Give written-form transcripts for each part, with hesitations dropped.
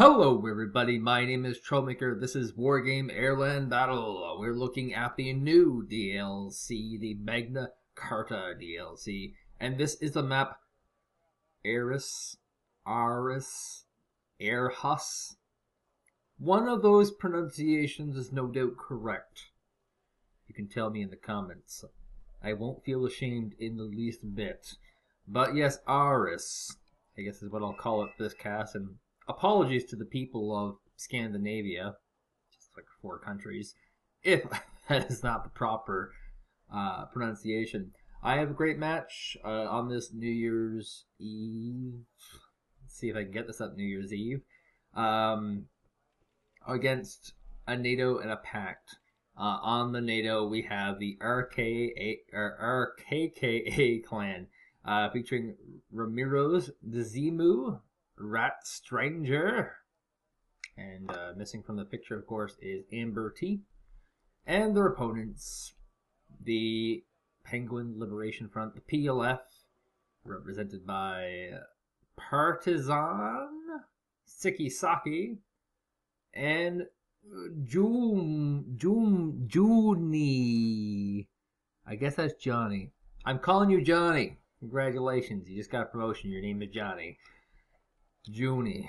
Hello everybody, my name is Troublmaker. This is Wargame AirLand Battle. We're looking at the new DLC, the Magna Carta DLC. And this is the map Aris, Airhus. One of those pronunciations is no doubt correct. You can tell me in the comments. I won't feel ashamed in the least bit. But yes, Aris, I guess is what I'll call it this cast. And apologies to the people of Scandinavia, just like 4 countries, if that is not the proper pronunciation. I have a great match on this New Year's Eve. Let's see if I can get this up New Year's Eve. Against a NATO and a Pact. On the NATO, we have the RKKA clan, featuring Romiros, Dzimmu, Ratstranger, and missing from the picture, of course, is Infantry, and their opponents, the Penguin Liberation Front, the PLF, represented by Partizaan, SikkeSakke, and Jonnnnyyyy. I guess that's Johnny. I'm calling you Johnny. Congratulations, you just got a promotion. Your name is Johnny. Johnny.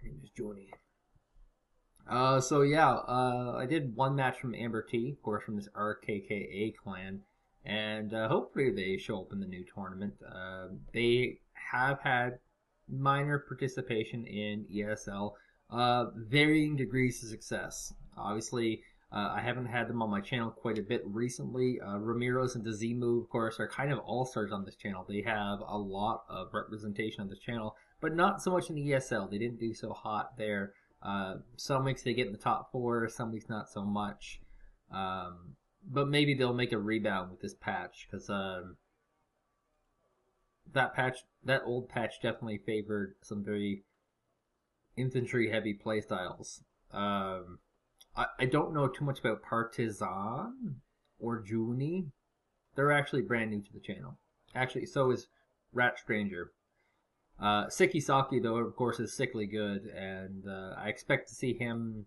Your name is Johnny. So yeah, I did one match from Amber T, of course, from this RKKA clan, and hopefully they show up in the new tournament. They have had minor participation in ESL, varying degrees of success. Obviously, I haven't had them on my channel quite a bit recently. Romiros and Dzimmu, of course, are kind of all-stars on this channel. They have a lot of representation on this channel, but not so much in ESL. They didn't do so hot there. Some weeks they get in the top 4, some weeks not so much. But maybe they'll make a rebound with this patch, because that old patch definitely favored some very infantry-heavy playstyles. I don't know too much about Partizaan or Jonnnnyyyy. They're actually brand new to the channel. Actually, so is Ratstranger. SikkeSakke, though, of course, is sickly good, and I expect to see him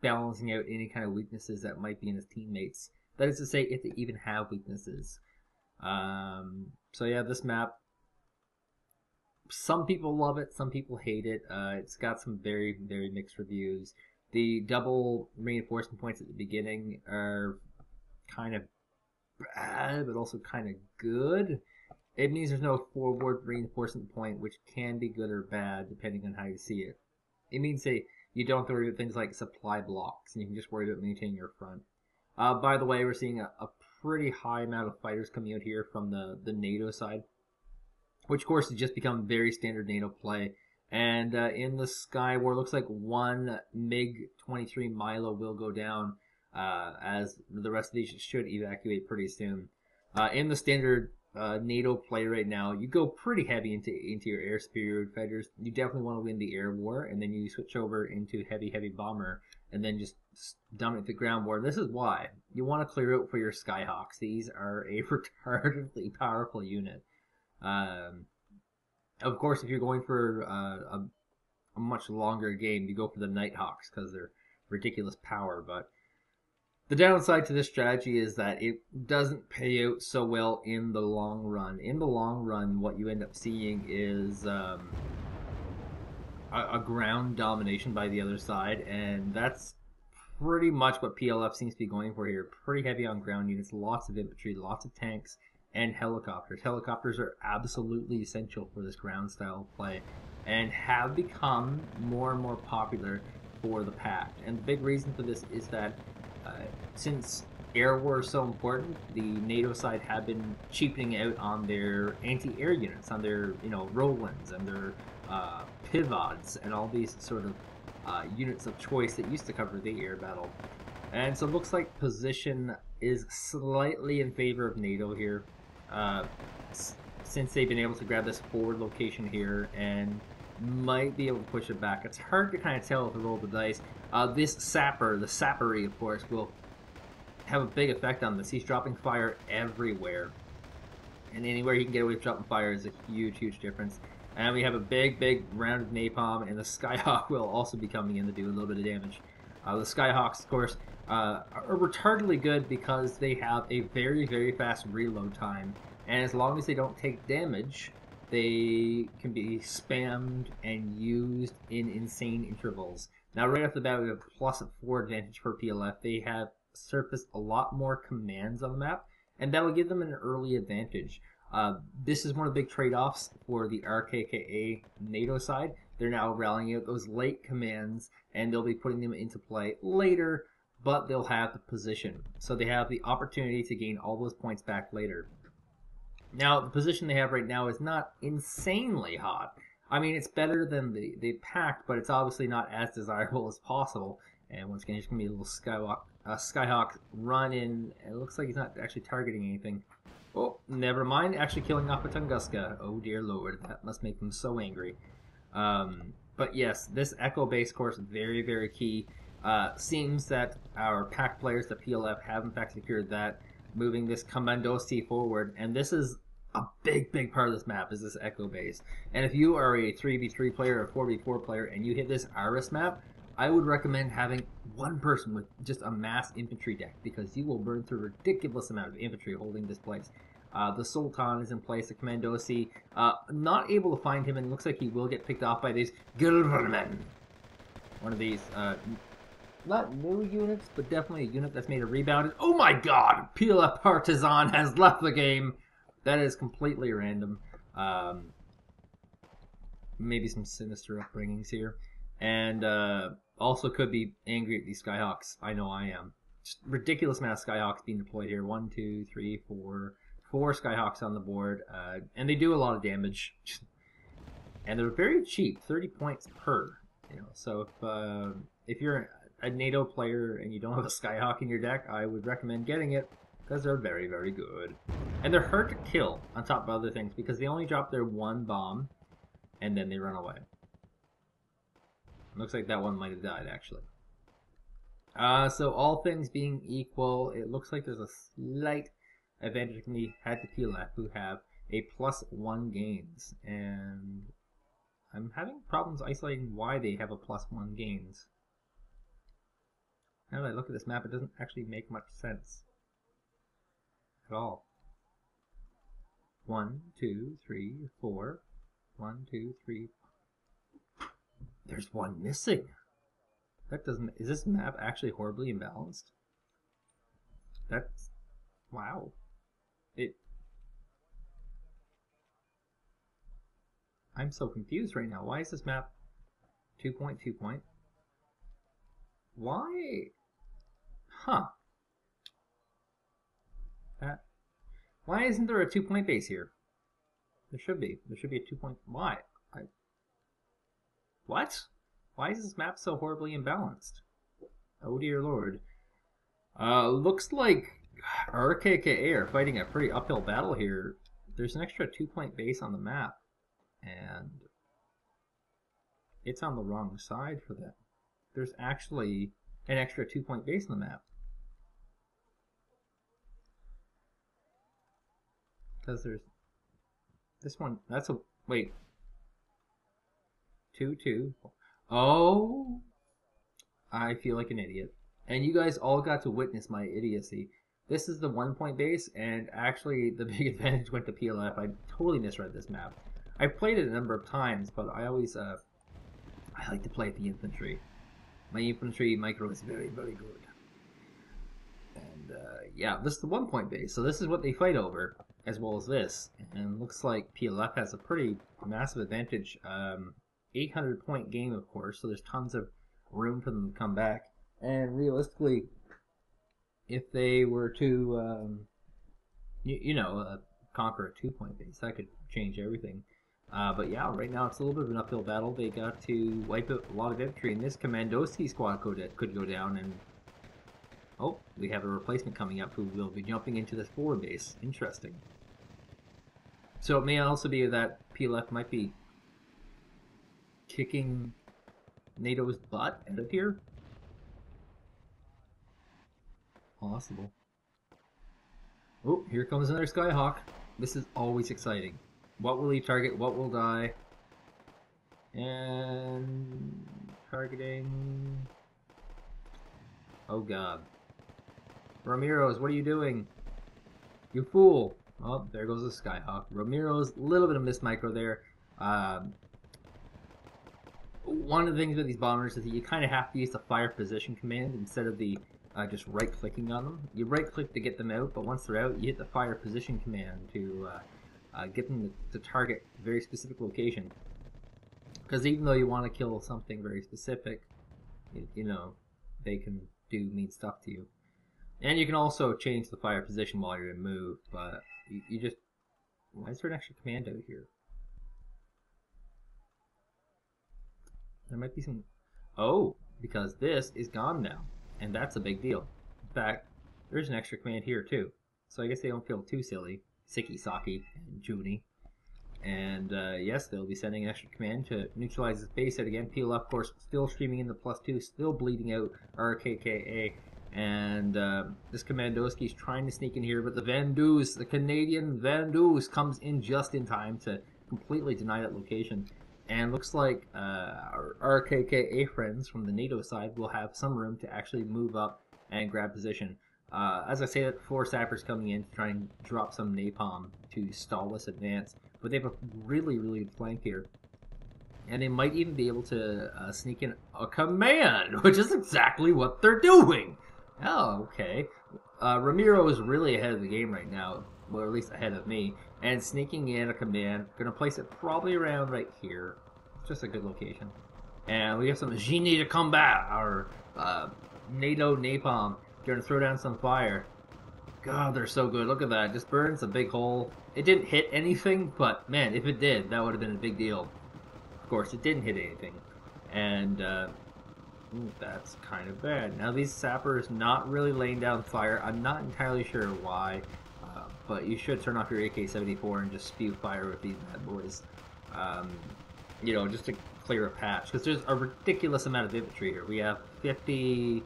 balancing out any kind of weaknesses that might be in his teammates. That is to say, if they even have weaknesses. So yeah, this map, some people love it, some people hate it. It's got some very, very mixed reviews. The double reinforcement points at the beginning are kind of bad, but also kind of good. It means there's no forward reinforcement point, which can be good or bad depending on how you see it. It means that you don't have to worry about things like supply blocks, and you can just worry about maintaining your front. By the way, we're seeing a pretty high amount of fighters coming out here from the NATO side, which of course has just become very standard NATO play. And in the Sky War, looks like one MiG-23 Milo will go down, as the rest of these should evacuate pretty soon. In the standard NATO play right now, you go pretty heavy into your air superiority fighters. You definitely want to win the air war, and then you switch over into heavy bomber, and then just dominate the ground war. This is why you want to clear out for your Skyhawks. These are a retardedly powerful unit. Of course, if you're going for a much longer game, you go for the Nighthawks because they're ridiculous power. But the downside to this strategy is that it doesn't pay out so well in the long run. In the long run, what you end up seeing is a ground domination by the other side, and that's pretty much what PLF seems to be going for here. Pretty heavy on ground units, lots of infantry, lots of tanks, and helicopters. Helicopters are absolutely essential for this ground style play, and have become more and more popular for the Pact. And the big reason for this is that since air war is so important, the NATO side have been cheapening out on their anti-air units, on their Rolands and their pivots, and all these sort of units of choice that used to cover the air battle. And so it looks like position is slightly in favor of NATO here, since they've been able to grab this forward location here and might be able to push it back. It's hard to kind of tell with the roll of the dice. This sapper, the sappery, of course, will have a big effect on this. He's dropping fire everywhere, and anywhere he can get away with dropping fire is a huge difference. And we have a big round of napalm, and the Skyhawk will also be coming in to do a little bit of damage. The Skyhawks, of course, are retardedly good because they have a very fast reload time, and as long as they don't take damage, they can be spammed and used in insane intervals. Now, right off the bat, we have +4 advantage for PLF. They have surfaced a lot more commands on the map, and that will give them an early advantage. This is one of the big trade-offs for the RKKA NATO side. They're now rallying out those late commands, and they'll be putting them into play later, but they'll have the position. So they have the opportunity to gain all those points back later. Now, the position they have right now is not insanely hot. I mean, it's better than the Pact, but it's obviously not as desirable as possible. And once again, there's going to be a little Skyhawk run in. It looks like he's not actually targeting anything. Oh, never mind. Actually killing off a Tunguska. Oh, dear Lord. That must make them so angry. But yes, this Echo base course, very key. Seems that our Pact players, the PLF, have in fact secured that, moving this Commandosi forward. And this is a big part of this map, is this Echo base. And if you are a 3v3 player or 4v4 player and you hit this Iris map, I would recommend having one person with just a mass infantry deck, because you will burn through a ridiculous amount of infantry holding this place. The Sultan is in place, the Commandosi. Not able to find him, and looks like he will get picked off by these Gilvermen. One of these, not new units, but definitely a unit that's made a rebound. Oh my god! PLF Partizaan has left the game! That is completely random. Maybe some sinister upbringings here. And also could be angry at these Skyhawks. I know I am. Just ridiculous amount of Skyhawks being deployed here. 1, 2, 3, 4. 4 Skyhawks on the board. And they do a lot of damage. And they're very cheap. 30 points per. You know, so if you're a NATO player and you don't have a Skyhawk in your deck, I would recommend getting it, because they're very good. And they're hard to kill, on top of other things, because they only drop their one bomb, and then they run away. Looks like that one might have died, actually. So all things being equal, it looks like there's a slight advantage can be had to PLF, who have a +1 gains. And I'm having problems isolating why they have a +1 gains. Now that I look at this map, it doesn't actually make much sense at all. 1, 2, 3, 4. 1, 2, 3. There's one missing. That doesn't. Is this map actually horribly imbalanced? That's. Wow. I'm so confused right now. Why is this map 2.2 point? Why? Huh. Why isn't there a 2-point base here? There should be. There should be a 2-point. Why? What? Why is this map so horribly imbalanced? Oh dear Lord. Looks like RKKA are fighting a pretty uphill battle here. There's an extra 2-point base on the map, and it's on the wrong side for them. There's actually an extra 2-point base on the map. Because there's this one. That's a wait. 2, 2. Oh, I feel like an idiot. And you guys all got to witness my idiocy. This is the 1-point base, and actually the big advantage went to PLF. I totally misread this map. I've played it a number of times, but I always I like to play the infantry. My infantry micro is very good. And yeah, this is the 1-point base, so this is what they fight over, as well as this. And looks like PLF has a pretty massive advantage. 800-point game, of course, so there's tons of room for them to come back. And realistically, if they were to, conquer a 2-point base, that could change everything. But yeah, right now it's a little bit of an uphill battle. They got to wipe out a lot of infantry, and this Commandosi squad could go down. And oh, we have a replacement coming up who will be jumping into this forward base. Interesting. So it may also be that PLF might be kicking NATO's butt out of here. Possible. Oh, here comes another Skyhawk. This is always exciting. What will he target? What will die? And targeting. Oh god. Romiros, what are you doing? You fool! Oh, there goes the Skyhawk. Romiros, a little bit of missed micro there. One of the things with these bombers is that you kind of have to use the fire position command instead of the just right-clicking on them. You right-click to get them out, but once they're out, you hit the fire position command to get them to target a very specific location. Because even though you want to kill something very specific, you know, they can do mean stuff to you. And you can also change the fire position while you're in move, but you just... Why is there an extra command out here? There might be some... Oh, because this is gone now. And that's a big deal. In fact, there's an extra command here too. So I guess they don't feel too silly. SikkeSakke and Jonnnnnyyy. And yes, they'll be sending an extra command to neutralize this base out again. PLF, of course, still streaming in the +2, still bleeding out RKKA. And this Commandoski's trying to sneak in here, but the Vendeuse, the Canadian Vendeuse, comes in just in time to completely deny that location. And looks like our RKKA friends from the NATO side will have some room to actually move up and grab position. As I say that, 4 sappers coming in to try and drop some napalm to stall this advance. But they have a really, really good flank here. And they might even be able to sneak in a command, which is exactly what they're doing. Oh, okay. Romero is really ahead of the game right now. Well, at least ahead of me. And sneaking in a command. Gonna place it probably around right here. It's just a good location. And we have some Dzimmu to combat, our NATO napalm. Gonna throw down some fire. God, they're so good. Look at that. Just burns a big hole. It didn't hit anything, but man, if it did, that would have been a big deal. Of course, it didn't hit anything. And that's kind of bad. Now, these sappers not really laying down fire. I'm not entirely sure why, but you should turn off your AK-74 and just spew fire with these bad boys. You know, just to clear a patch. Because there's a ridiculous amount of infantry here. We have 50,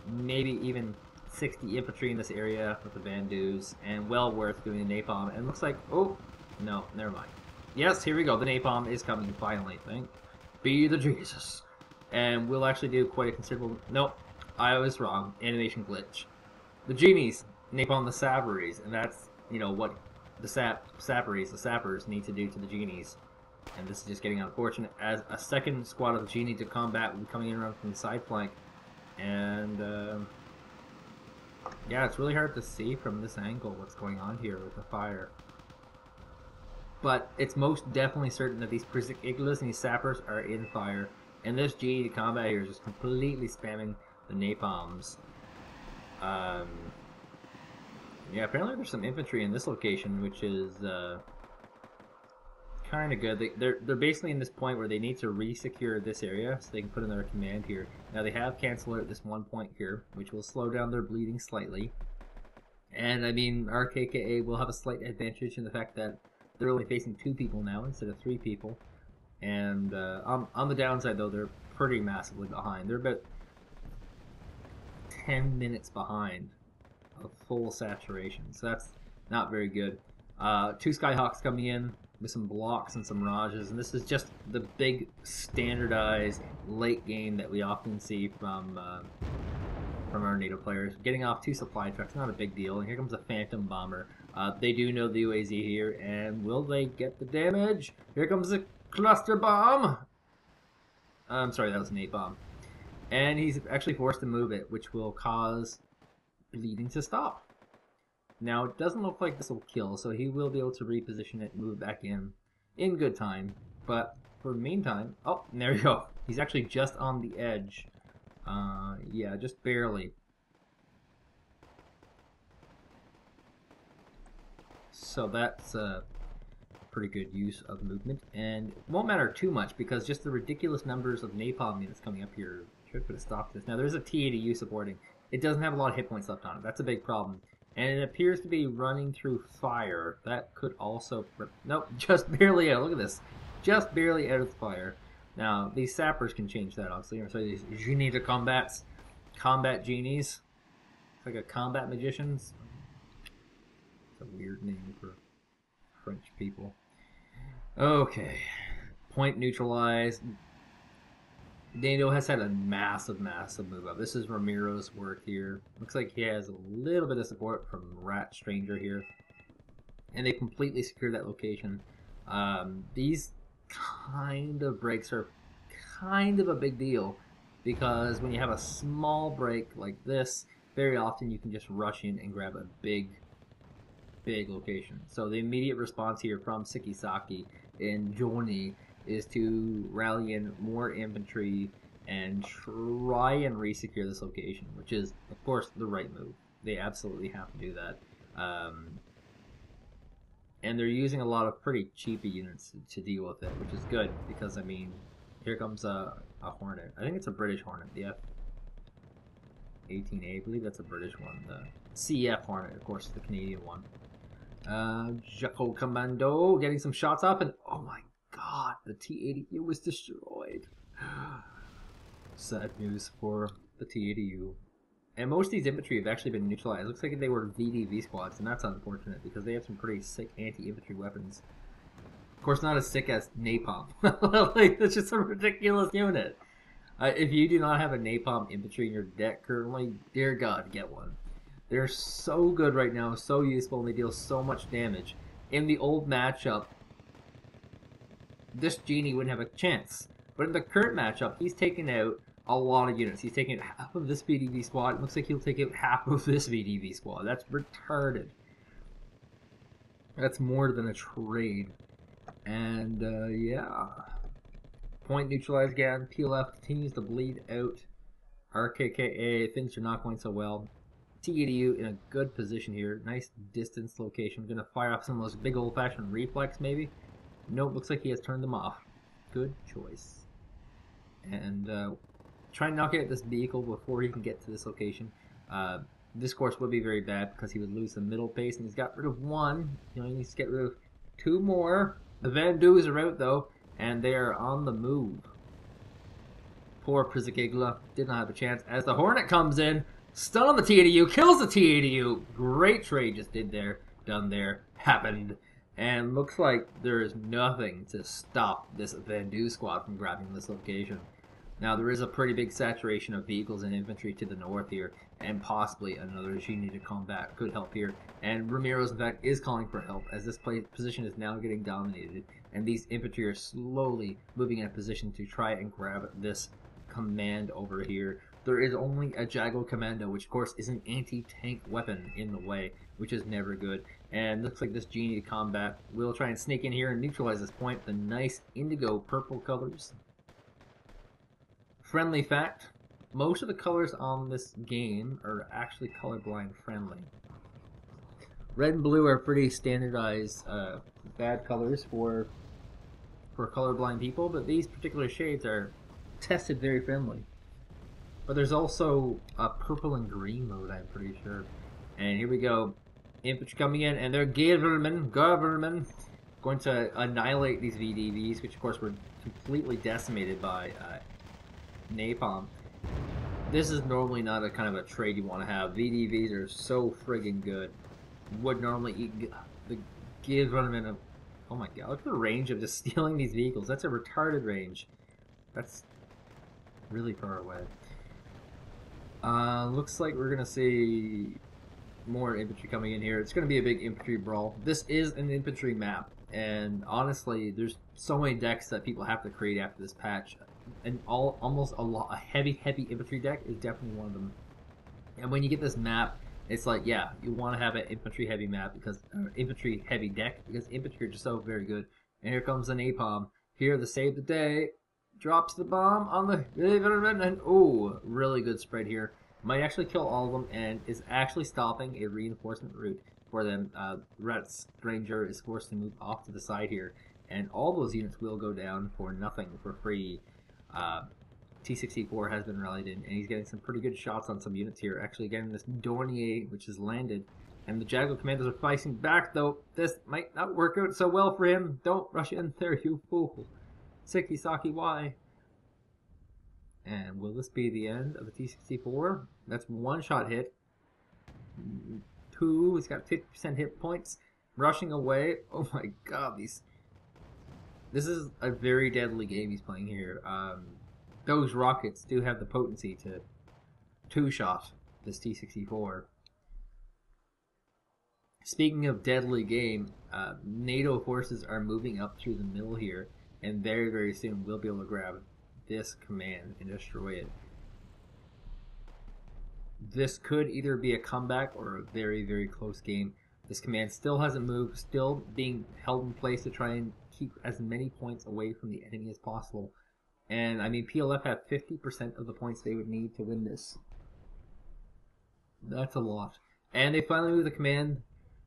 maybe even 60 infantry in this area with the Vendeuse, and well worth doing the napalm. And it looks like, oh, no, never mind. Yes, here we go. The napalm is coming finally, I think. Be the Jesus. And we'll actually do quite a considerable... Nope, I was wrong. Animation glitch. The genies napalm the sapperies, and that's, you know, what the sappers need to do to the genies. And this is just getting unfortunate, as a second squad of the genie to combat will be coming in around from the side flank. And, yeah, it's really hard to see from this angle what's going on here with the fire. But it's most definitely certain that these Iglas and these sappers are in fire. And this G to combat here is just completely spamming the napalms. Yeah, apparently there's some infantry in this location, which is kind of good. They're basically in this point where they need to re-secure this area so they can put in their command here. Now they have canceled out this one point here, which will slow down their bleeding slightly. And I mean, RKKA will have a slight advantage in the fact that they're only facing 2 people now instead of 3 people. And on the downside, though, they're pretty massively behind. They're about 10 minutes behind of full saturation, so that's not very good. 2 Skyhawks coming in with some blocks and some mirages, and this is just the big standardized late game that we often see from our NATO players. Getting off 2 supply trucks, not a big deal. And here comes a Phantom bomber. They do know the UAZ here, and will they get the damage? Here comes a cluster bomb. I'm sorry, that was an 8 bomb. And he's actually forced to move it, which will cause bleeding to stop. Now, it doesn't look like this will kill, so he will be able to reposition it and move back in good time. But for the meantime, oh, and there you go. He's actually just on the edge. Yeah, just barely. So that's pretty good use of movement, and it won't matter too much because just the ridiculous numbers of napalm units coming up here should put a stop to this. Now there's a T-80U supporting. It doesn't have a lot of hit points left on it. That's a big problem. And it appears to be running through fire. That could also... Nope, just barely out. Look at this. Just barely out of the fire. Now, these sappers can change that, obviously. So these genie to combat genies. It's like a combat magicians. It's a weird name for French people. Okay. Point neutralized. NATO has had a massive move up. This is Romiros' work here. Looks like he has a little bit of support from Ratstranger here. And they completely secured that location. These kind of breaks are kind of a big deal, because when you have a small break like this, very often you can just rush in and grab a big location. So the immediate response here from SikkeSakke and Jonnnnnyyy is to rally in more infantry and try and resecure this location, which is, of course, the right move. They absolutely have to do that. And they're using a lot of pretty cheapy units to deal with it, which is good, because, I mean, here comes a Hornet. I think it's a British Hornet, the F-18A, I believe that's a British one. The CF Hornet, of course, is the Canadian one. Jaco Commando getting some shots up, and oh my god, the T-80U was destroyed. Sad news for the T-80U. And most of these infantry have actually been neutralized. It looks like they were VDV squads, and that's unfortunate because they have some pretty sick anti-infantry weapons. Of course, not as sick as napalm. Like, that's just a ridiculous unit. If you do not have a napalm infantry in your deck currently, dear God, get one. They're so good right now, so useful, and they deal so much damage. In the old matchup, this genie wouldn't have a chance. But in the current matchup, he's taken out a lot of units. He's taking out half of this VDV squad. It looks like he'll take out half of this VDV squad. That's retarded. That's more than a trade. And, yeah. Point neutralized again. PLF continues to bleed out. RKKA, things are not going so well. T-80U in a good position here. Nice distance location. Gonna fire off some of those big old-fashioned reflex, maybe. Nope, looks like he has turned them off. Good choice. And try and knock out this vehicle before he can get to this location. This course would be very bad because he would lose the middle base, and he's got rid of one. You know, he needs to get rid of two more. The Van Doos are out though, and they are on the move. Poor Prizikigla did not have a chance as the Hornet comes in. Stun on the T-80U, kills the T-80U. Great trade just done there, happened. And looks like there is nothing to stop this Van Doo squad from grabbing this location. Now there is a pretty big saturation of vehicles and infantry to the north here, and possibly another genie to combat could help here. And Romiros, in fact, is calling for help as this position is now getting dominated, and these infantry are slowly moving in a position to try and grab this command over here. There is only a Jago Commando, which of course is an anti-tank weapon in the way, which is never good. And looks like this genie to combat will try and sneak in here and neutralize this point. The nice indigo purple colors. Friendly fact, most of the colors on this game are actually colorblind friendly. Red and blue are pretty standardized bad colors for colorblind people, but these particular shades are tested very friendly. But there's also a purple and green mode, I'm pretty sure. And here we go. Infantry coming in, and they're government going to annihilate these VDVs, which of course were completely decimated by napalm. This is normally not a kind of a trade you want to have. VDVs are so friggin' good. Would normally eat the government of... Oh my god, look at the range of just stealing these vehicles. That's a retarded range. That's really far away. Looks like we're gonna see more infantry coming in here. It's gonna be a big infantry brawl. This is an infantry map, and honestly, there's so many decks that people have to create after this patch, and a heavy infantry deck is definitely one of them. And when you get this map, it's like, yeah, you want to have an infantry heavy map because infantry heavy deck because infantry are just so very good. And here comes the napalm. Here to save the day. Drops the bomb on the and oh, really good spread here. Might actually kill all of them and is actually stopping a reinforcement route for them. Ratstranger is forced to move off to the side here, and all those units will go down for nothing, for free. T-64 has been rallied in, and he's getting some pretty good shots on some units here. Actually getting this Jonnnnnyyy, which has landed, and the Jago commandos are fighting back though. This might not work out so well for him. Don't rush in there, you fool. SikkeSakke, why? And will this be the end of the T-64? That's one shot hit. Two, he's got 50% hit points. Rushing away. Oh my god, these This is a very deadly game he's playing here. Those rockets do have the potency to two-shot this T-64. Speaking of deadly game, NATO forces are moving up through the middle here, and very, very soon we'll be able to grab this command and destroy it. This could either be a comeback or a very, very close game. This command still hasn't moved, still being held in place to try and keep as many points away from the enemy as possible. And I mean, PLF have 50% of the points they would need to win this. That's a lot. And they finally moved the command.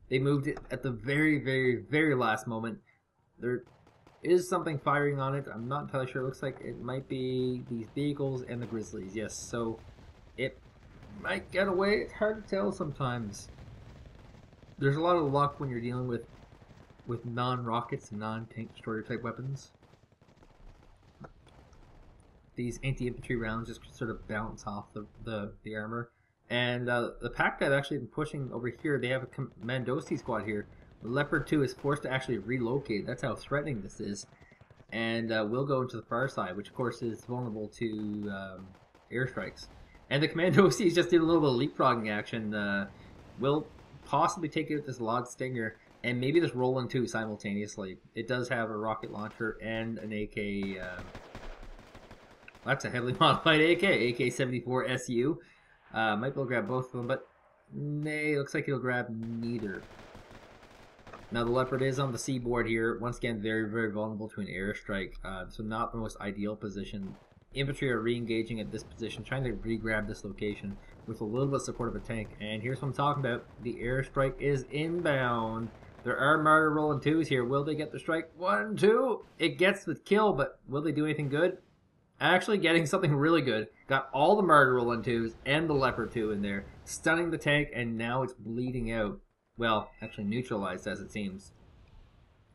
They moved it at the very, very, very last moment. There is something firing on it. I'm not entirely sure. It looks like it might be these vehicles and the Grizzlies. Yes, so it might get away. It's hard to tell sometimes. There's a lot of luck when you're dealing with non-rockets and non-tank destroyer type weapons. These anti-infantry rounds just sort of bounce off the armor. And the Pact have actually been pushing over here. They have a Commandosi squad here. The Leopard 2 is forced to actually relocate. That's how threatening this is. And we'll go into the far side, which of course is vulnerable to airstrikes. And the Commandosi just did a little bit of leapfrogging action. We'll possibly take out this Log Stinger and maybe this Roland 2 simultaneously. It does have a rocket launcher and an AK. That's a heavily modified AK, AK-74 SU. Might be able to grab both of them, but nay, looks like he'll grab neither. Now the Leopard is on the seaboard here. Once again, very, very vulnerable to an airstrike, so not the most ideal position. Infantry are re-engaging at this position, trying to re-grab this location with a little bit of support of a tank. And here's what I'm talking about. The airstrike is inbound. There are Martyr Roland 2s here. Will they get the strike? 1, 2. It gets the kill, but will they do anything good? Actually getting something really good. Got all the Martyr Roland 2s and the Leopard 2 in there. Stunning the tank, and now it's bleeding out. Well, actually neutralized as it seems.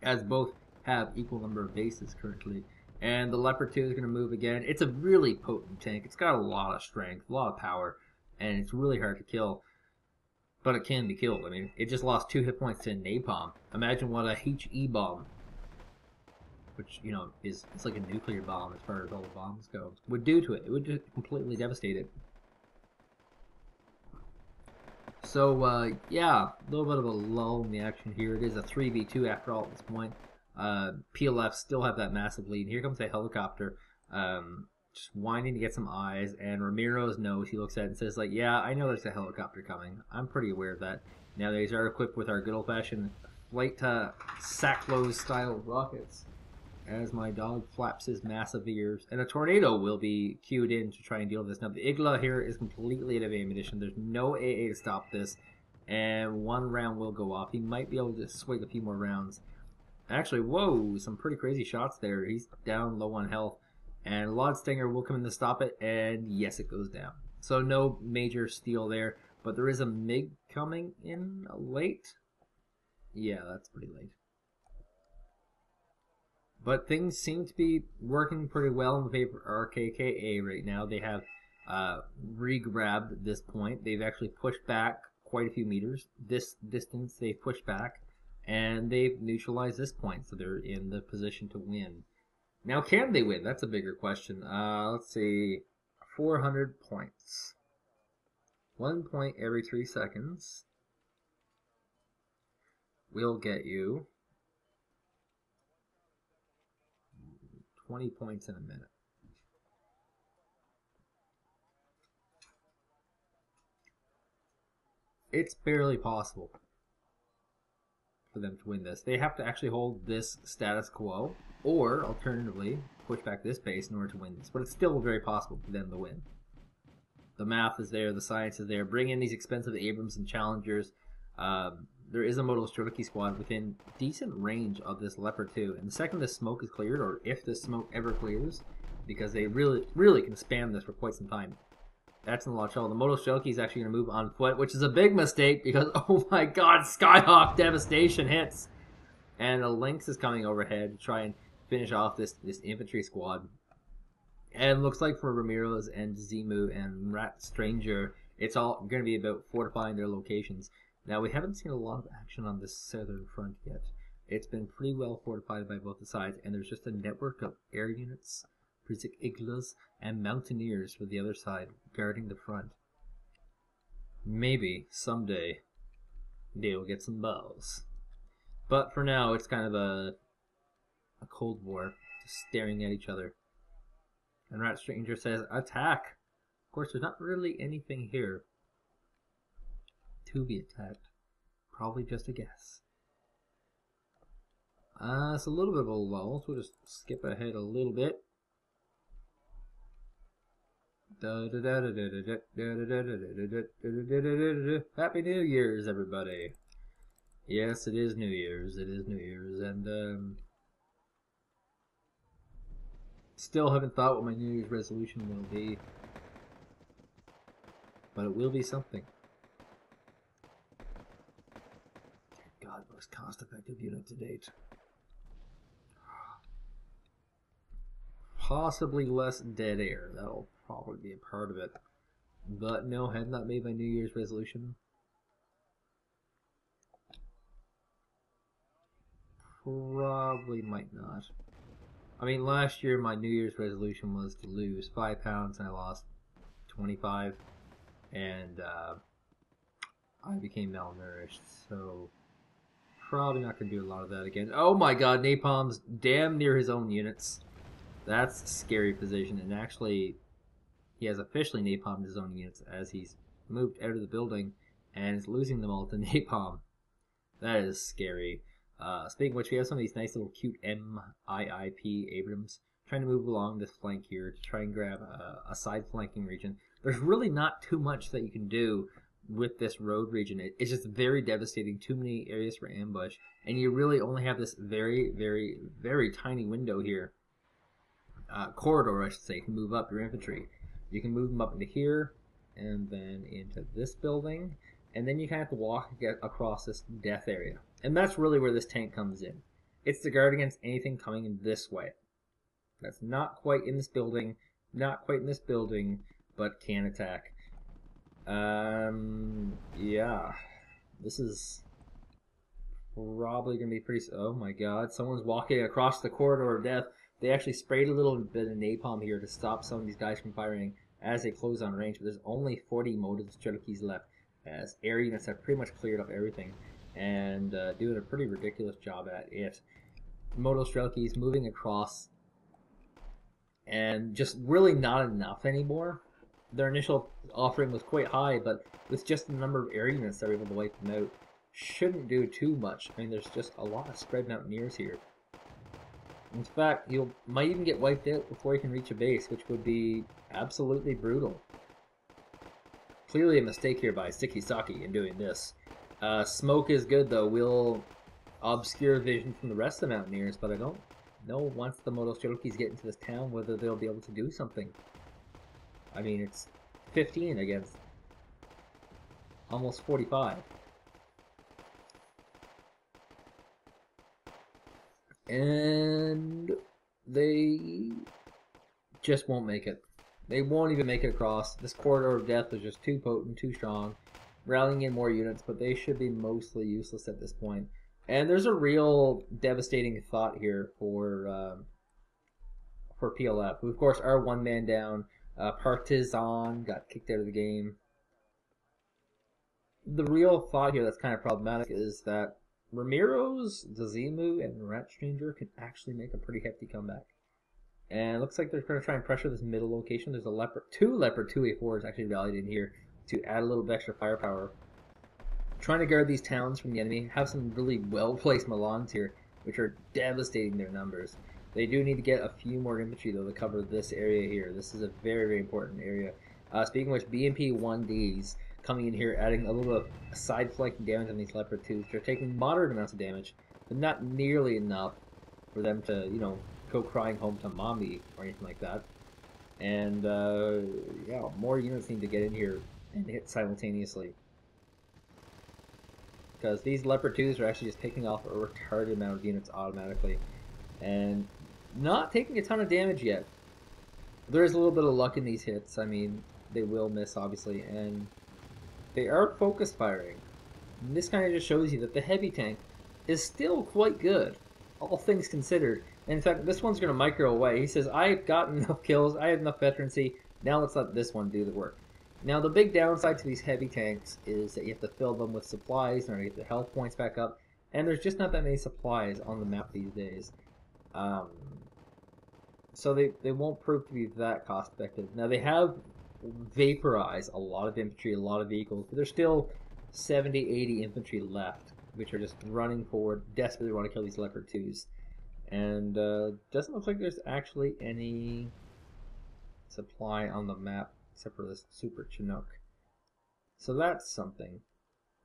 As both have equal number of bases currently. And the Leopard 2 is going to move again. It's a really potent tank. It's got a lot of strength, a lot of power, and it's really hard to kill. But it can be killed. I mean, it just lost 2 hit points to napalm. Imagine what a HE bomb, which, you know, it's like a nuclear bomb as far as all the bombs go, would do to it. It would just completely devastate it. So, yeah, a little bit of a lull in the action here. It is a 3v2 after all at this point. PLF still have that massive lead. Here comes a helicopter, just whining to get some eyes, and Romiros knows. He looks at it and says, like, yeah, I know there's a helicopter coming. I'm pretty aware of that. Now, these are equipped with our good old-fashioned flight Sacklow style rockets, as my dog flaps his massive ears. And a tornado will be queued in to try and deal with this. Now, the Igla here is completely out of ammunition. There's no AA to stop this, and 1 round will go off. He might be able to swing a few more rounds. Actually, whoa, some pretty crazy shots there. He's down low on health. And Log Stinger will come in to stop it, and yes, it goes down. So no major steal there, but there is a MiG coming in late. Yeah, that's pretty late. But things seem to be working pretty well in the favor of RKKA right now. They have re-grabbed this point. They've actually pushed back quite a few meters. This distance they've pushed back. And they've neutralized this point, so they're in the position to win. Now, can they win? That's a bigger question. Let's see. 400 points. 1 point every 3 seconds will get you 20 points in a minute. It's barely possible for them to win this. They have to actually hold this status quo, or alternatively push back this base in order to win this. But it's still very possible for them to win. The math is there, the science is there. Bring in these expensive Abrams and Challengers. There is a Motostroiki squad within decent range of this Leopard 2. And the second this smoke is cleared, or if this smoke ever clears, because they really can spam this for quite some time. That's in a lot of trouble. The Motostroiki is actually going to move on foot, which is a big mistake because, oh my god, Skyhawk devastation hits. And a Lynx is coming overhead to try and finish off this infantry squad. And it looks like for Romiros and Dzimmu and Ratstranger, it's all going to be about fortifying their locations. Now, we haven't seen a lot of action on this southern front yet. It's been pretty well fortified by both the sides, and there's just a network of air units, igloos, and mountaineers for the other side, guarding the front. Maybe, someday, they'll get some balls. But for now, it's kind of a Cold War, just staring at each other. And Ratstranger says, attack! Of course, there's not really anything here to be attacked. Probably just a guess. It's a little bit of a lull, so we'll just skip ahead a little bit. Happy New Year's, everybody. Yes, it is New Year's. It is New Year's, and still haven't thought what my New Year's resolution will be, but it will be something. God, most cost-effective unit to date. Possibly less dead air. That'll probably be a part of it. But no, had not made my New Year's resolution. Probably might not. I mean, last year my New Year's resolution was to lose 5 pounds, and I lost 25, and I became malnourished, so probably not going to do a lot of that again. Oh my god, Napalm's damn near his own units. That's a scary position, and actually, he has officially napalmed his own units as he's moved out of the building and is losing them all to napalm. That is scary. Speaking of which, we have some of these nice little cute MIIP Abrams trying to move along this flank here to try and grab a side flanking region. There's really not too much that you can do with this road region. It's just very devastating, too many areas for ambush, and you really only have this very, very, very tiny window here. Corridor, I should say, to move up your infantry. You can move them up into here, and then into this building, and then you kind of have to walk across this death area. And that's really where this tank comes in. It's to guard against anything coming in this way. That's not quite in this building, not quite in this building, but can attack. Yeah. This is probably going to be pretty... Oh my god, someone's walking across the corridor of death. They actually sprayed a little bit of napalm here to stop some of these guys from firing as they close on range, but there's only 40 modal Strelokys left, as air units have pretty much cleared up everything and doing a pretty ridiculous job at it. Modal Strelokys moving across, and just really not enough anymore. Their initial offering was quite high, but with just the number of air units that were able to wipe them out, shouldn't do too much. I mean, there's just a lot of spread mountaineers here. In fact, you might even get wiped out before you can reach a base, which would be absolutely brutal. Clearly a mistake here by SikkeSakke in doing this. Smoke is good, though. Will obscure vision from the rest of the mountaineers, but I don't know once the modal Strelokys get into this town whether they'll be able to do something. I mean, it's 15 against almost 45. And they just won't make it. They won't even make it across. This corridor of death is just too potent, too strong. Rallying in more units, but they should be mostly useless at this point. And there's a real devastating thought here for PLF, who of course are one man down. Partizaan got kicked out of the game. The real thought here that's kind of problematic is that Romiros, Dzimmu, and Ratstranger can actually make a pretty hefty comeback. And it looks like they're going to try and pressure this middle location. There's a two Leopard 2A4s actually rallied in here to add a little bit extra firepower. Trying to guard these towns from the enemy. Have some really well-placed Milans here, which are devastating their numbers. They do need to get a few more infantry, though, to cover this area here. This is a very, very important area. Speaking of which, BMP 1Ds coming in here, adding a little bit of side flanking damage on these Leopard 2s, which are taking moderate amounts of damage, but not nearly enough for them to, you know, go crying home to mommy or anything like that. And, yeah, more units need to get in here and hit simultaneously. Because these Leopard 2s are actually just picking off a retarded amount of units automatically. And not taking a ton of damage yet. There is a little bit of luck in these hits. I mean, they will miss, obviously, and they are focus firing. And this kind of just shows you that the heavy tank is still quite good, all things considered. And in fact, this one's going to micro away. He says, I've got enough kills, I have enough veterancy, now let's let this one do the work. Now, the big downside to these heavy tanks is that you have to fill them with supplies in order to get the health points back up, and there's just not that many supplies on the map these days. So they won't prove to be that cost effective. Now, they have vaporized a lot of infantry, a lot of vehicles, but there's still 70, 80 infantry left, which are just running forward, desperately want to kill these Leopard 2s. And doesn't look like there's actually any supply on the map except for this Super Chinook. So that's something.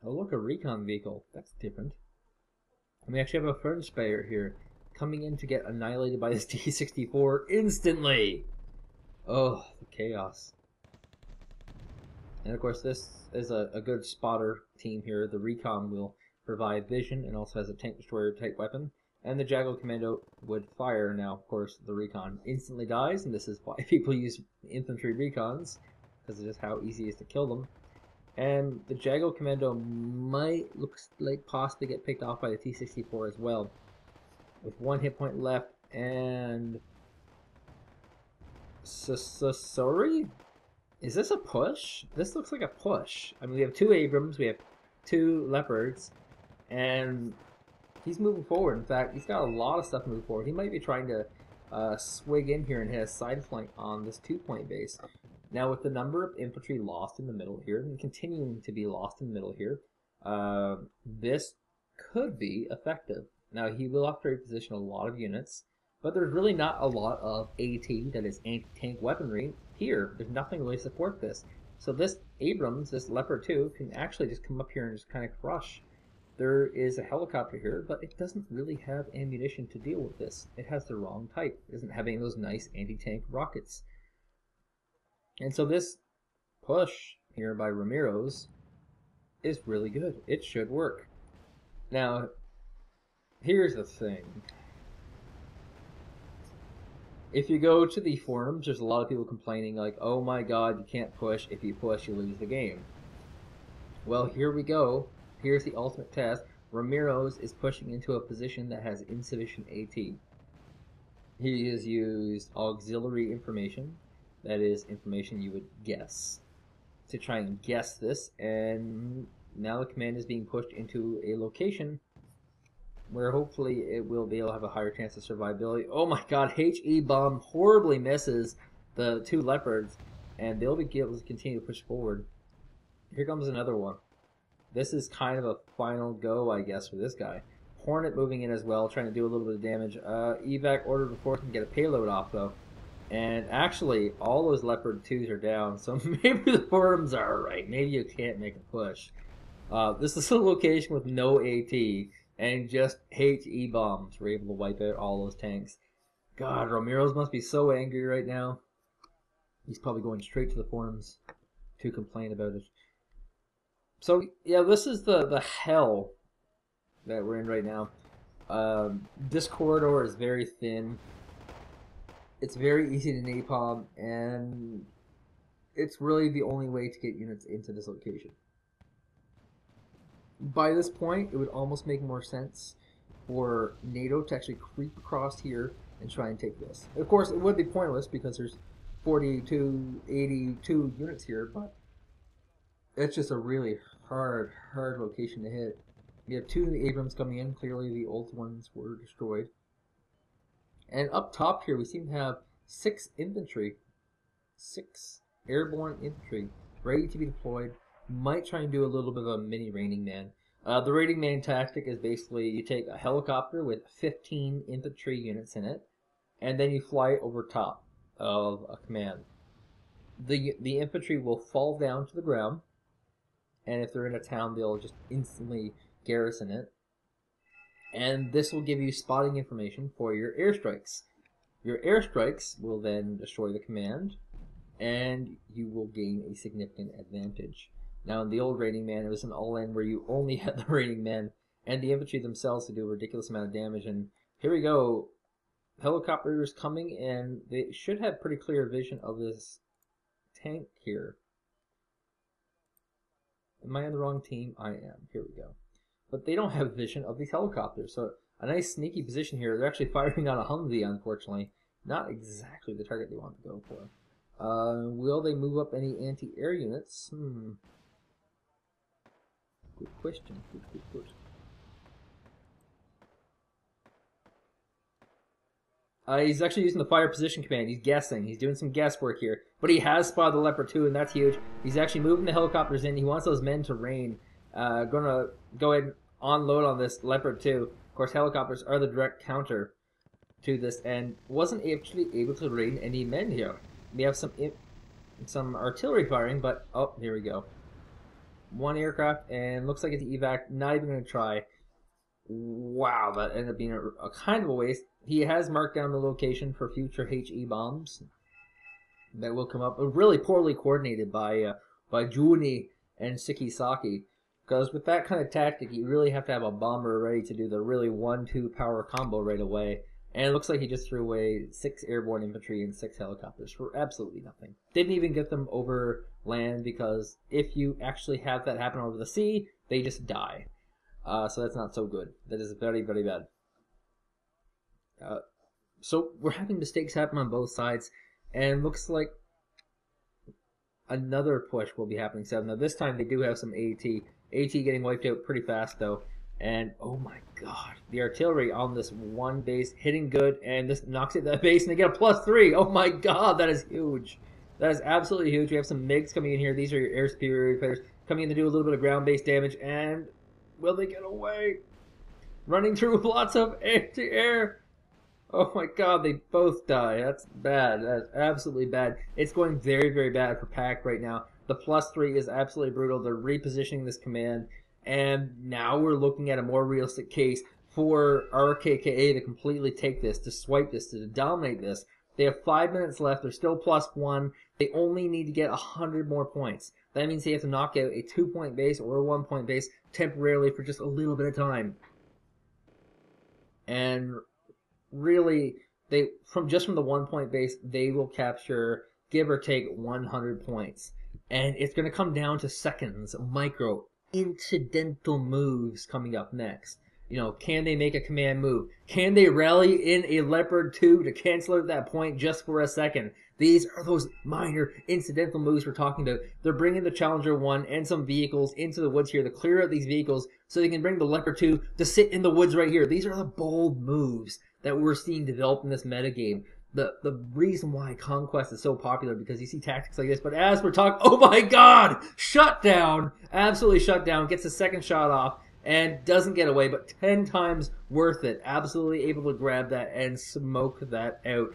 Oh, look, a recon vehicle. That's different. And we actually have a French player here coming in to get annihilated by this T-64 instantly. Oh, the chaos. And of course, this is a good spotter team here. The recon will provide vision and also has a tank destroyer type weapon. And the Jago Commando would fire. Now, of course, the recon instantly dies, and this is why people use infantry recons, because it's just how easy it is to kill them. And the Jago Commando might look like possibly get picked off by the T-64 as well, with 1 hit point left. And sorry, is this a push? This looks like a push. I mean, we have 2 Abrams, we have 2 Leopards, and he's moving forward. In fact, he's got a lot of stuff moving forward. He might be trying to swig in here and hit a side flank on this 2-point base. Now, with the number of infantry lost in the middle here, and continuing to be lost in the middle here, this could be effective. Now, he will have to reposition a lot of units, but there's really not a lot of AT, that is anti-tank weaponry, here. There's nothing really to support this. So this Abrams, this Leopard 2, can actually just come up here and just kind of crush. There is a helicopter here, but it doesn't really have ammunition to deal with this. It has the wrong type. It doesn't have any of those nice anti-tank rockets. And so this push here by Romiros is really good. It should work. Now, here's the thing. If you go to the forums, there's a lot of people complaining like, oh my god, you can't push. If you push, you lose the game. Well, here we go. Here's the ultimate test. Romiros is pushing into a position that has insufficient AT. He has used auxiliary information, that is information you would guess, to try and guess this, and now the command is being pushed into a location where hopefully it will be able to have a higher chance of survivability. Oh my god, HE bomb horribly misses the 2 Leopards, and they'll be able to continue to push forward. Here comes another one. This is kind of a final go, I guess, for this guy. Hornet moving in as well, trying to do a little bit of damage. Evac ordered before can get a payload off, though. And actually, all those Leopard 2s are down, so maybe the forums are right. Maybe you can't make a push. This is a location with no AT, and just HE bombs were able to wipe out all those tanks. God, Romiros must be so angry right now. He's probably going straight to the forums to complain about it. So, yeah, this is the hell that we're in right now. This corridor is very thin. It's very easy to napalm, and it's really the only way to get units into this location. By this point, it would almost make more sense for NATO to actually creep across here and try and take this. Of course, it would be pointless because there's 42, 82 units here, but it's just a really hard location to hit. We have 2 Abrams coming in. Clearly, the old ones were destroyed. And up top here, we seem to have 6 infantry. 6 airborne infantry ready to be deployed. Might try and do a little bit of a mini Raining Man. The Raining Man tactic is basically you take a helicopter with 15 infantry units in it, and then you fly over top of a command. The infantry will fall down to the ground, and if they're in a town, they'll just instantly garrison it. And this will give you spotting information for your airstrikes. Your airstrikes will then destroy the command, and you will gain a significant advantage. Now, in the old Raining Man, it was an all-in where you only had the Raining Man and the infantry themselves to do a ridiculous amount of damage. And here we go. Helicopters coming, and they should have pretty clear vision of this tank here. Am I on the wrong team? I am. Here we go. but they don't have vision of these helicopters. So a nice sneaky position here. They're actually firing on a Humvee, unfortunately. Not exactly the target they want to go for. Will they move up any anti-air units? Good question. Good. He's actually using the fire position command. He's guessing. He's doing some guesswork here. But he has spotted the Leopard 2, and that's huge. He's actually moving the helicopters in. He wants those men to rain. Gonna go ahead and unload on this Leopard 2. Of course, helicopters are the direct counter to this, and wasn't actually able to rain any men here. We have some artillery firing, but oh, here we go. One aircraft, and looks like it's evac. Not even going to try. Wow, that ended up being a kind of a waste. He has marked down the location for future HE bombs that will come up. Really poorly coordinated by Jonnnnnnyyyy and SikkeSakke, because with that kind of tactic, you really have to have a bomber ready to do the really 1-2 power combo right away. And it looks like he just threw away 6 airborne infantry and 6 helicopters for absolutely nothing. Didn't even get them over land, because if you actually have that happen over the sea, they just die. So that's not so good. That is very, very bad. So we're having mistakes happen on both sides, and looks like another push will be happening. So now this time they do have some AT. AT getting wiped out pretty fast though. And oh my god, the artillery on this one base hitting good, and this knocks at that base, and they get a +3. Oh my god, that is huge. That is absolutely huge. We have some MiGs coming in here. These are your air superiority fighters coming in to do a little bit of ground-based damage, and will they get away? Running through with lots of anti-air. Oh my god, they both die. That's bad. That's absolutely bad. It's going very, very bad for Pact right now. The +3 is absolutely brutal. They're repositioning this command, and now we're looking at a more realistic case for RKKA to completely take this, to swipe this, to dominate this. They have 5 minutes left. They're still +1. They only need to get 100 more points. That means they have to knock out a 2-point base or a 1-point base temporarily for just a little bit of time. And really, from the 1-point base, they will capture, give or take, 100 points. And it's going to come down to seconds, micro, incidental moves coming up next. You know, can they make a command move? Can they rally in a Leopard 2 to cancel out that point just for a second? These are those minor incidental moves we're talking about. They're bringing the Challenger 1 and some vehicles into the woods here to clear out these vehicles so they can bring the Leopard 2 to sit in the woods right here. These are the bold moves that we're seeing develop in this metagame. The reason why Conquest is so popular, because you see tactics like this, but as we're talking, oh my god! Shut down! Absolutely shut down. Gets a second shot off and doesn't get away, but 10 times worth it. Absolutely able to grab that and smoke that out.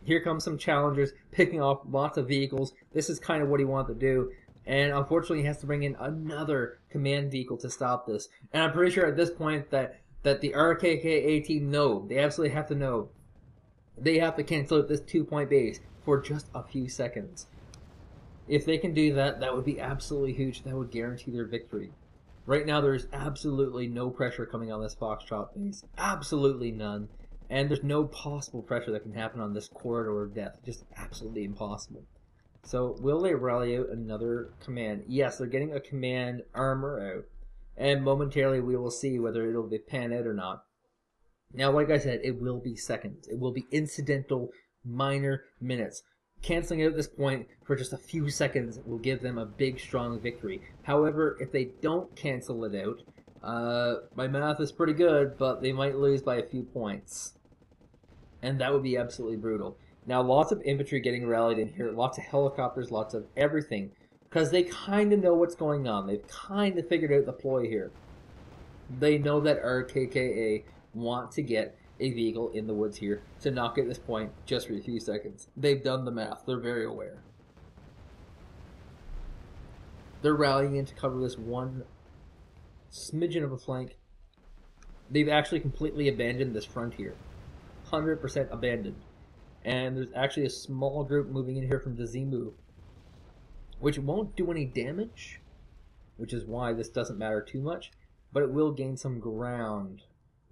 Here comes some challengers picking off lots of vehicles. This is kind of what he wanted to do. And unfortunately, he has to bring in another command vehicle to stop this. And I'm pretty sure at this point that the RKKA team know. They absolutely have to know. They have to cancel out this 2-point base for just a few seconds. If they can do that, that would be absolutely huge. That would guarantee their victory. Right now, there's absolutely no pressure coming on this Foxtrot base. Absolutely none. And there's no possible pressure that can happen on this corridor of death. Just absolutely impossible. So, will they rally out another command? Yes, they're getting a command armor out. And momentarily, we will see whether it'll be pan out or not. Now, like I said, it will be seconds. It will be incidental, minor minutes. Canceling out at this point for just a few seconds will give them a big, strong victory. However, if they don't cancel it out, my math is pretty good, but they might lose by a few points. And that would be absolutely brutal. Now, lots of infantry getting rallied in here, lots of helicopters, lots of everything, because they kind of know what's going on. They've kind of figured out the ploy here. They know that RKKA want to get a vehicle in the woods here to knock at this point just for a few seconds. They've done the math. They're very aware. They're rallying in to cover this one smidgen of a flank. They've actually completely abandoned this front here. 100% abandoned. And there's actually a small group moving in here from Dzimmu, which won't do any damage, which is why this doesn't matter too much, but it will gain some ground.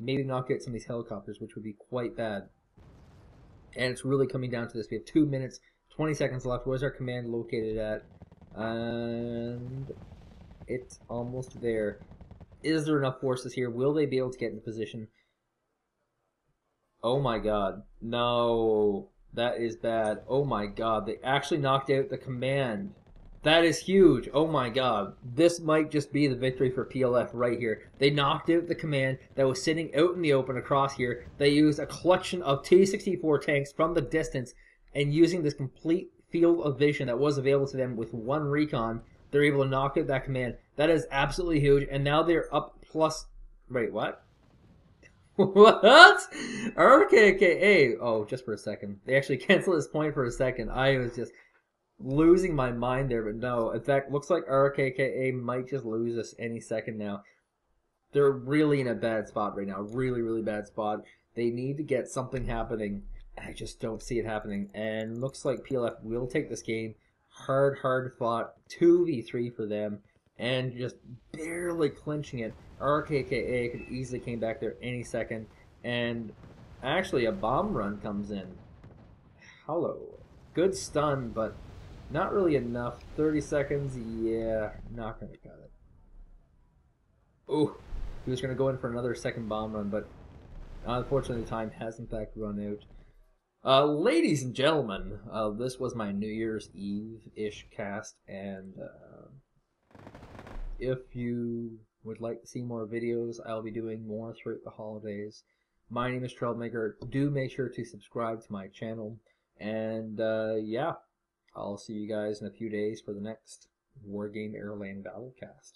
Maybe knock out some of these helicopters, which would be quite bad. And it's really coming down to this. We have 2 minutes, 20 seconds left. Where's our command located at? And it's almost there. Is there enough forces here? Will they be able to get into position? Oh my god. No. That is bad. Oh my god. They actually knocked out the command. That is huge. Oh my god. This might just be the victory for PLF right here. They knocked out the command that was sitting out in the open across here. They used a collection of T-64 tanks from the distance, and using this complete field of vision that was available to them with one recon, they're able to knock out that command. That is absolutely huge. And now they're up plus... Wait, what? What? RKKA. Oh, just for a second. They actually canceled this point for a second. I was just losing my mind there, but no. In fact, looks like RKKA might just lose us any second now. They're really in a bad spot right now. Really, really bad spot. They need to get something happening. I just don't see it happening. And looks like PLF will take this game. Hard fought. 2v3 for them. And just barely clinching it. RKKA could easily came back there any second. And actually a bomb run comes in. Hello. Good stun, but not really enough. 30 seconds, yeah, not going to cut it. Oh, he was going to go in for another second bomb run, but unfortunately time has in fact run out. Ladies and gentlemen, this was my New Year's Eve-ish cast, and if you would like to see more videos, I'll be doing more throughout the holidays. My name is Troublmaker. Do make sure to subscribe to my channel, and yeah. I'll see you guys in a few days for the next Wargame AirLand Battle cast.